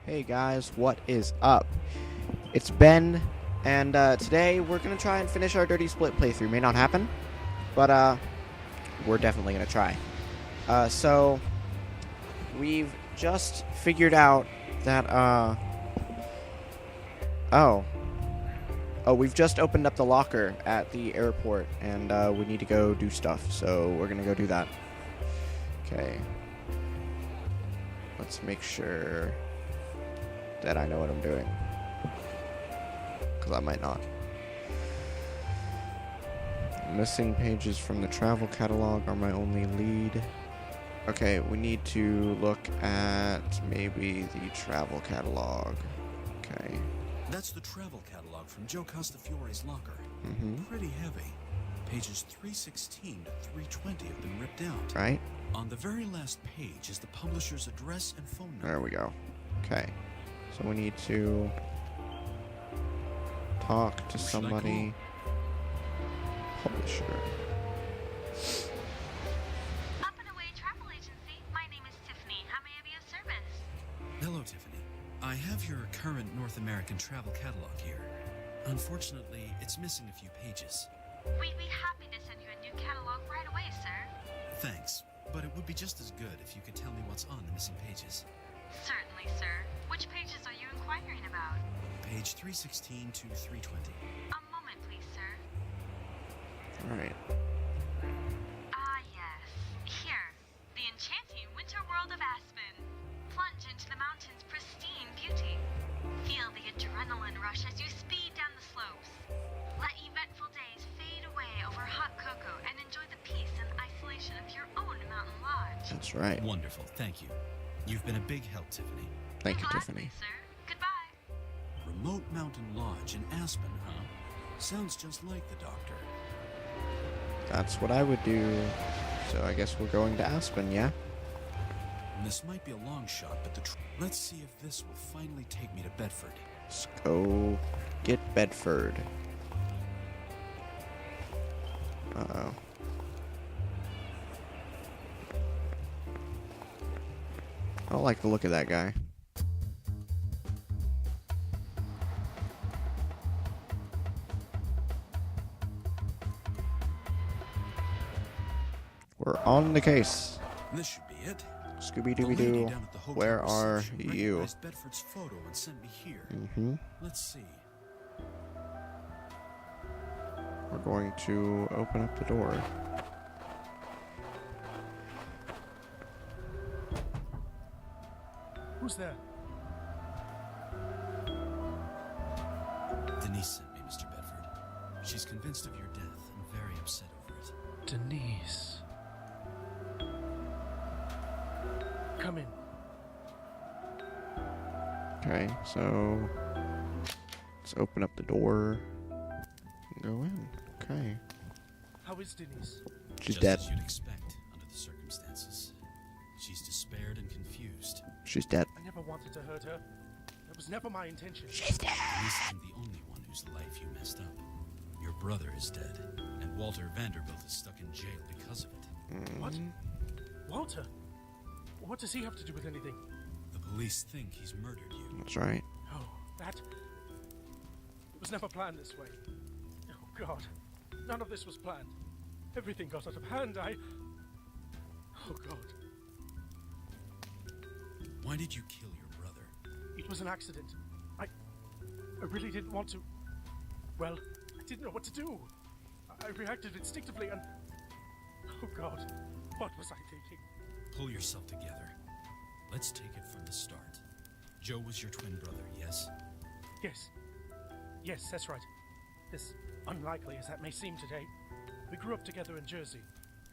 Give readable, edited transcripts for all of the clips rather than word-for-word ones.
Hey guys, what is up? It's Ben, and today we're gonna try and finish our Dirty Split playthrough. May not happen, but we're definitely gonna try. So we've just figured out that we've just opened up the locker at the airport, and we need to go do stuff. So we're gonna go do that. Okay. Let's make sure that I know what I'm doing, because I might not. Missing pages from the travel catalog are my only lead. Okay, we need to look at maybe the travel catalog. Okay. That's the travel catalog from Joe Costafiore's locker. Mm-hmm. Pretty heavy. Pages 316 to 320 have been ripped out. Right? On the very last page is the publisher's address and phone number. There we go. Okay. So we need to talk to somebody. Publisher. Up and Away Travel Agency. My name is Tiffany. How may I be of service? Hello, Tiffany. I have your current North American travel catalog here. Unfortunately, it's missing a few pages. We'd be happy to send you a new catalog right away, sir. Thanks, but it would be just as good if you could tell me what's on the missing pages. Certainly, sir. Which pages are you inquiring about? Page 316 to 320. A moment, please, sir. Alright. Ah, yes. Here. The enchanting winter world of Aspen. Plunge into the mountain's pristine beauty. Feel the adrenaline rush as you speed down the slopes. Let eventful days fade away over hot cocoa and enjoy the peace and isolation of your own mountain lodge. That's right. Wonderful, thank you. You've been a big help, Tiffany. Thank you, Gladly, Tiffany. sir. Goodbye. Remote Mountain Lodge in Aspen, huh? Sounds just like the doctor. That's what I would do. So I guess we're going to Aspen, yeah? And this might be a long shot, but let's see if this will finally take me to Bedford. Let's go get Bedford. Uh-oh. I don't like the look of that guy. We're on the case. This should be it. Scooby The Dooby lady Doo. down at the hotel Where are reception you? recognized Bedford's photo and sent me here. Mm-hmm. Let's see. We're going to open up the door. Who's there? Denise sent me, Mr. Bedford. She's convinced of your death and very upset over it. Denise. Come in. Okay, so let's open up the door and go in. Okay. How is Denise? She's Just dead. as you'd expect under the circumstances. She's despaired and confused. She's dead. I never wanted to hurt her. That was never my intention. She's dead. Denise isn't the only one whose life you messed up. Your brother is dead, and Walter Vanderbilt is stuck in jail because of it. What? Walter? What does he have to do with anything? The police think he's murdered you. That's right. Oh, that... It was never planned this way. Oh, God. None of this was planned. Everything got out of hand. Oh, God. Why did you kill your brother? It was an accident. I really didn't want to... Well, I didn't know what to do. I reacted instinctively and... Oh, God. What was I thinking? Pull yourself together. Let's take it from the start. Joe was your twin brother, yes? Yes. Yes, that's right. As unlikely as that may seem today, we grew up together in Jersey.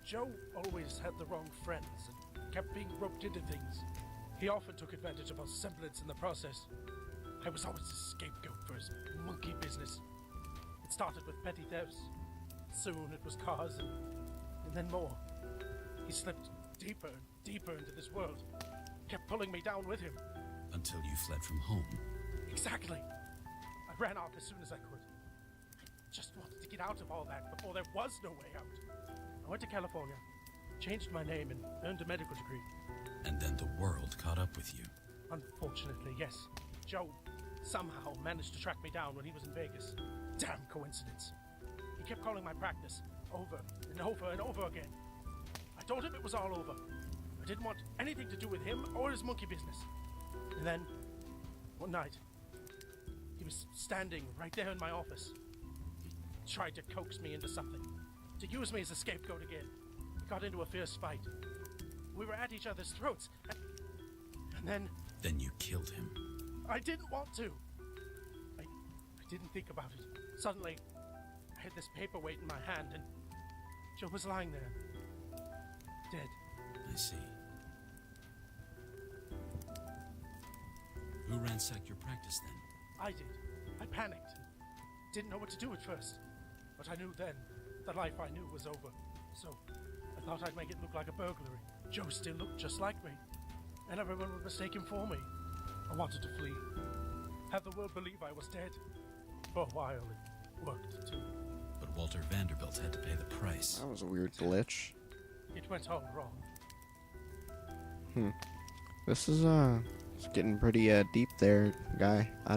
Joe always had the wrong friends and kept being roped into things. He often took advantage of our semblance in the process. I was always a scapegoat for his monkey business. It started with petty thefts. Soon it was cars and then more. He slipped deeper and deeper into this world. Kept pulling me down with him. Until you fled from home. Exactly. I ran off as soon as I could. I just wanted to get out of all that before there was no way out. I went to California, changed my name, and earned a medical degree. And then the world caught up with you. Unfortunately, yes. Joe somehow managed to track me down when he was in Vegas. Damn coincidence. He kept calling my practice over and over and over again. I told him it was all over. I didn't want anything to do with him or his monkey business. And then, one night, he was standing right there in my office. He tried to coax me into something, to use me as a scapegoat again. We got into a fierce fight. We were at each other's throats, and then... Then you killed him. I didn't want to. I didn't think about it. Suddenly, I had this paperweight in my hand, and Joe was lying there, dead. I see. Who ransacked your practice then? I did. I panicked. Didn't know what to do at first. But I knew then the life I knew was over. So I thought I'd make it look like a burglary. Joe still looked just like me. And everyone would mistake him for me. I wanted to flee. Have the world believe I was dead. For a while it worked too. But Walter Vanderbilt had to pay the price. That was a weird glitch. It went all wrong. This is it's getting pretty deep there, guy. I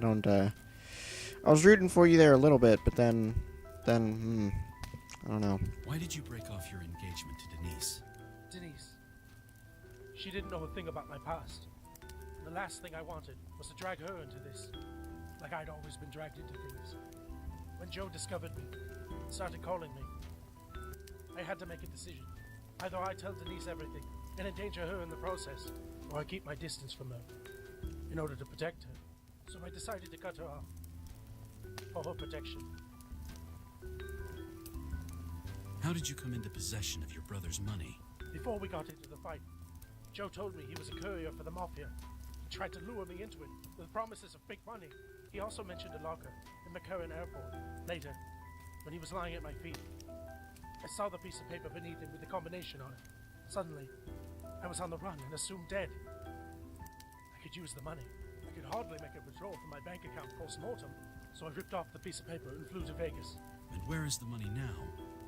was rooting for you there a little bit, but then I don't know. Why did you break off your engagement to Denise? Denise. She didn't know a thing about my past. The last thing I wanted was to drag her into this, like I'd always been dragged into things. When Joe discovered me and started calling me, I had to make a decision. Either I tell Denise everything and endanger her in the process, or I keep my distance from her in order to protect her. So I decided to cut her off for her protection. How did you come into possession of your brother's money? Before we got into the fight, Joe told me he was a courier for the Mafia. He tried to lure me into it with promises of big money. He also mentioned a locker in McCurran Airport. Later, when he was lying at my feet, I saw the piece of paper beneath him with the combination on it. Suddenly, I was on the run and assumed dead. I could use the money. I could hardly make a withdrawal from my bank account post-mortem, so I ripped off the piece of paper and flew to Vegas. And where is the money now?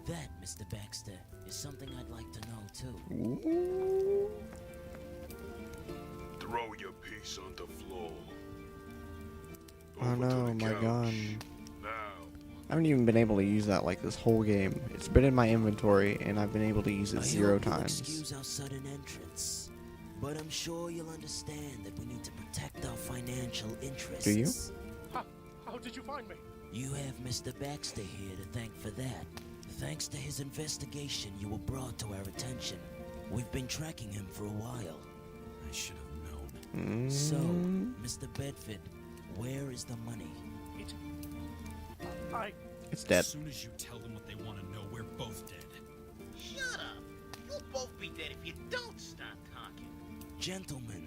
That, Mr. Baxter, is something I'd like to know, too. Ooh. Throw your piece on the floor. Oh Over to no, the my couch. gun. Now. I haven't even been able to use that like this whole game. It's been in my inventory, and I've been able to use it I 0 hope you'll times. excuse our sudden entrance, but I'm sure you'll understand that we need to protect our financial interests. Do you? How did you find me? You have Mr. Baxter here to thank for that. Thanks to his investigation, you were brought to our attention. We've been tracking him for a while. I should have known. So, Mr. Bedford, where is the money? It's dead. As soon as you tell them what they want to know, we're both dead. Shut up! You'll both be dead if you don't stop talking. Gentlemen,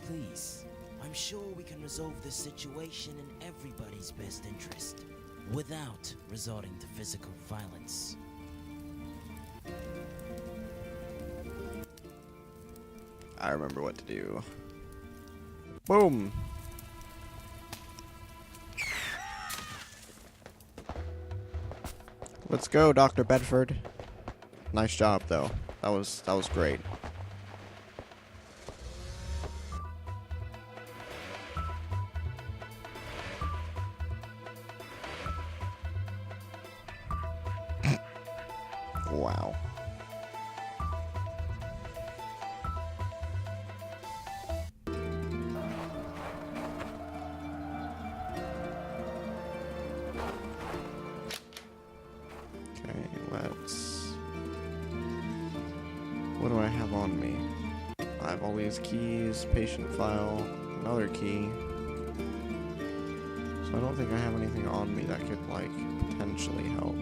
please. I'm sure we can resolve this situation in everybody's best interest, without resorting to physical violence. I remember what to do. Boom! Let's go, Dr. Bedford. Nice job, though. That was great. Wow. Okay, let's... What do I have on me? I have all these keys, patient file, another key. So I don't think I have anything on me that could, like, potentially help.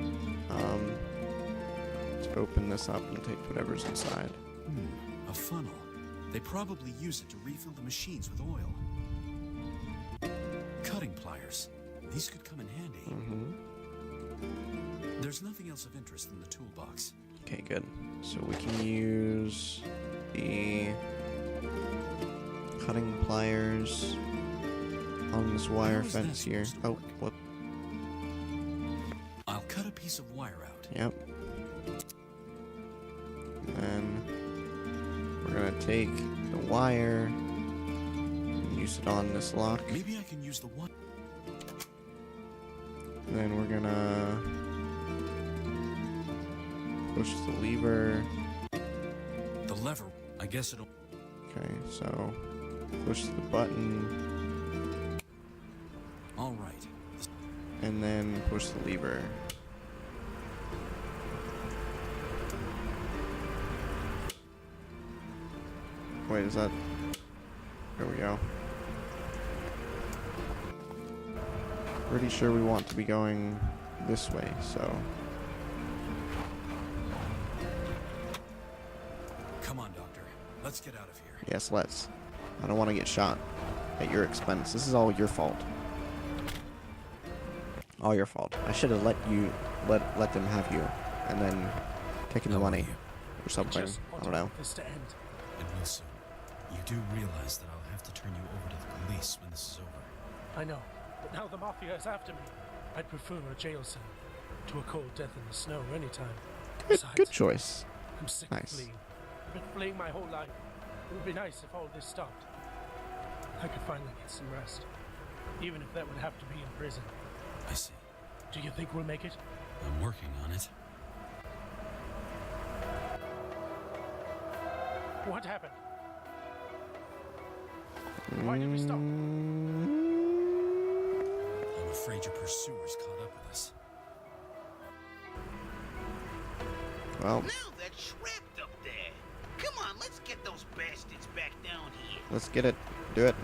Let's open this up and take whatever's inside. A funnel. They probably use it to refill the machines with oil. Cutting pliers. These could come in handy. There's nothing else of interest in the toolbox. Okay, good. So we can use the cutting pliers on this wire How is that fence here. supposed to Oh, work? whoop. I'll cut a piece of wire out. Yep. And then we're gonna take the wire and use use it on this lock. Maybe I can use the one. And then we're gonna push the lever. The lever. I guess it'll. Okay, so push the button All right. and then push the lever. Wait, is that... There we go. Pretty sure we want to be going this way, so... Come on, Doctor. Let's get out of here. Yes, let's. I don't want to get shot at your expense. This is all your fault. All your fault. I should have let them have you, and then taken the How are money you? or something. Just I want don't to know. want this to end. It will soon. You do realize that I'll have to turn you over to the police when this is over. I know, but now the Mafia is after me. I'd prefer a jail cell to a cold death in the snow anytime. Good choice. I'm sick Nice. of fleeing. I've been fleeing my whole life. It would be nice if all this stopped. I could finally get some rest. Even if that would have to be in prison. I see. Do you think we'll make it? I'm working on it. What happened? Why did we stop? Mm, I'm afraid your pursuers caught up with us. Well, Now they're trapped up there. Come on, let's get those bastards back down here. let's get it. Do it.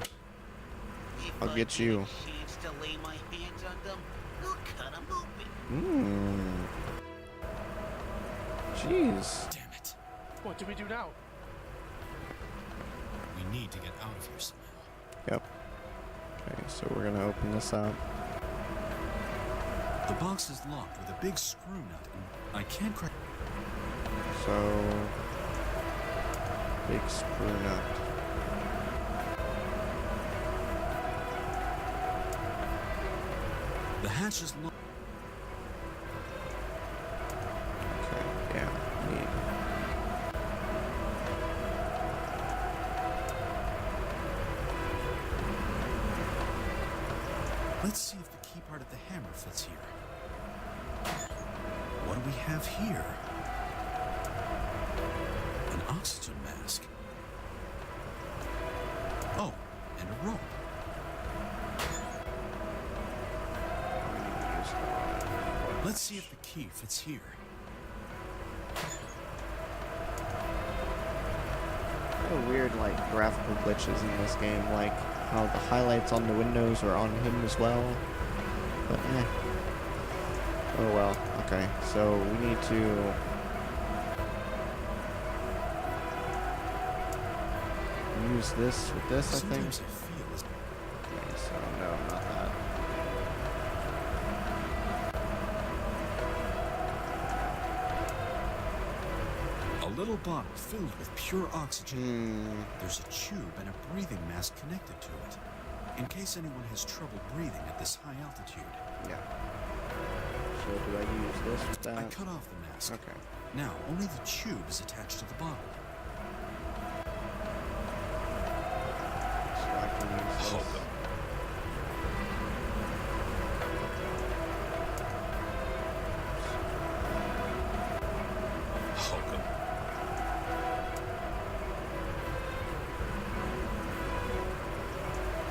If I'll I get get you. a chance to lay my hands on them, I'll cut them open. Jeez. Damn it. What do we do now? We need to get out of here somehow. Yep. Okay, so we're gonna open this up. The box is locked with a big screw nut, and I can't crack. So, big screw nut. The hatch is locked. Okay, yeah, neat. Let's see if the key part of the hammer fits here. What do we have here? An oxygen mask. Oh, and a rope. Let's see if the key fits here. What a weird, like, graphical glitches in this game, like how the highlights on the windows are on him as well. But oh well. Okay, so we need to use this with this, I think. Sometimes I feel as Okay, so no, not that. a little bottle filled with pure oxygen. There's a tube and a breathing mask connected to it, in case anyone has trouble breathing at this high altitude. Yeah. So do I use this with that? I cut off the mask. Okay. Now, only the tube is attached to the bottle. So I can use this.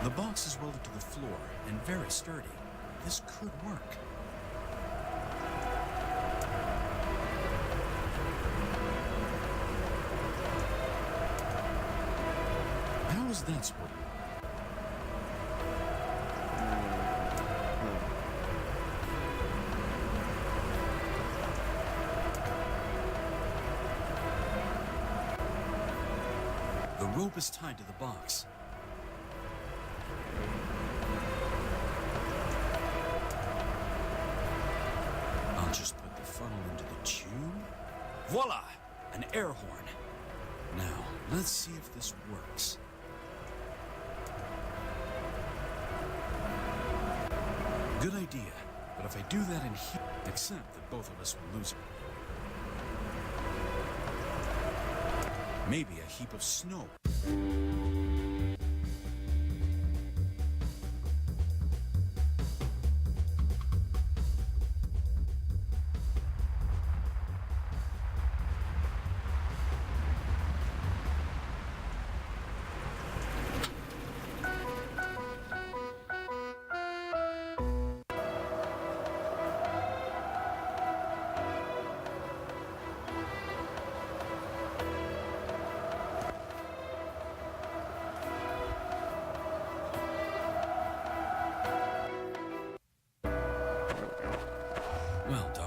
The box is welded to the floor and very sturdy. This could work. How is that supposed to... The rope is tied to the box. I'll just put the funnel into the tube. Voila! An air horn. Now, let's see if this works. Good idea. But if I do that in here, except that both of us will lose it. Maybe a heap of snow.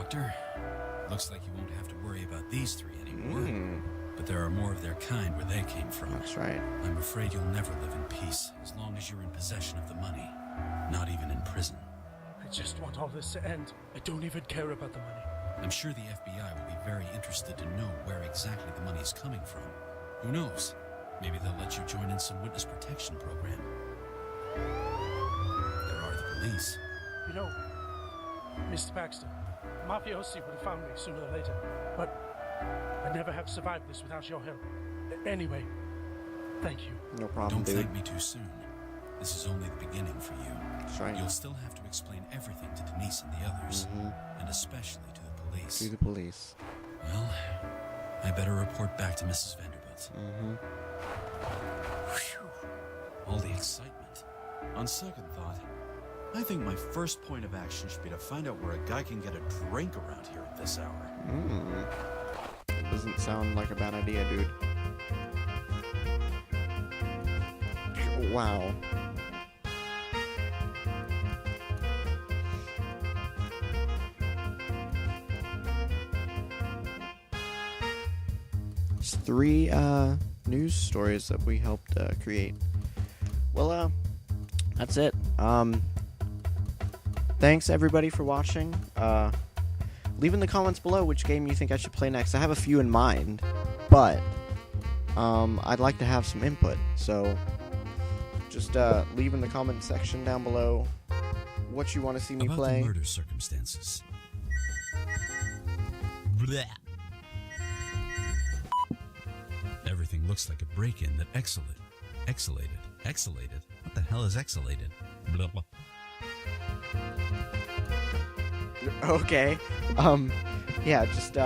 Doctor. Looks like you won't have to worry about these three anymore. Mm, But there are more of their kind where they came from. that's right. I'm afraid you'll never live in peace as long as you're in possession of the money. Not even in prison. I just want all this to end. I don't even care about the money. I'm sure the FBI will be very interested to know where exactly the money is coming from. Who knows? Maybe they'll let you join in some witness protection program. There are the police. You know, Mr. Baxter, Mafiosi would have found me sooner or later, but I'd never have survived this without your help. Anyway, thank you. No problem, Don't dude. thank me too soon. This is only the beginning for you. That's right. You'll still have to explain everything to Denise and the others, and especially to the police. To the police. Well, I better report back to Mrs. Vanderbilt. Whew. All the excitement. On second thought, I think my first point of action should be to find out where a guy can get a drink around here at this hour. Doesn't sound like a bad idea, dude. Wow. It's 3 news stories that we helped create. Well, that's it. Thanks everybody for watching. Leave in the comments below which game you think I should play next. I have a few in mind, but I'd like to have some input. So just leave in the comment section down below what you want to see me About play. the murder circumstances. Blech. Everything looks like a break-in that exhalated. What the hell is exhalated? Blah, blah. Okay. Yeah, just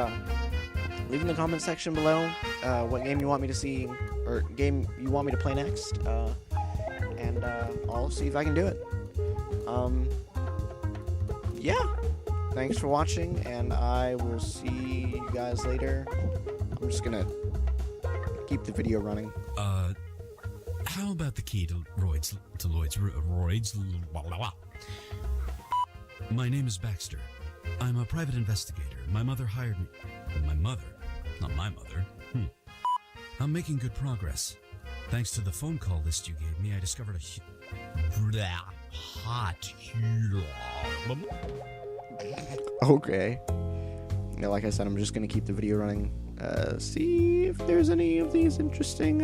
leave in the comment section below what game you want me to see or game you want me to play next. And I'll see if I can do it. Yeah. Thanks for watching, and I will see you guys later. I'm just gonna keep the video running. How about the key to Lloyd's? Blah, blah, blah. My name is Baxter. I'm a private investigator. My mother hired me. My mother? Not my mother. I'm making good progress. Thanks to the phone call list you gave me, I discovered a hot. Okay. Yeah, like I said, I'm just gonna keep the video running. See if there's any of these interesting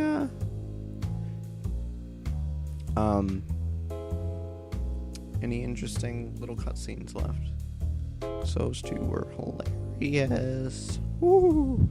any interesting little cutscenes left. So those two were hilarious. Woo!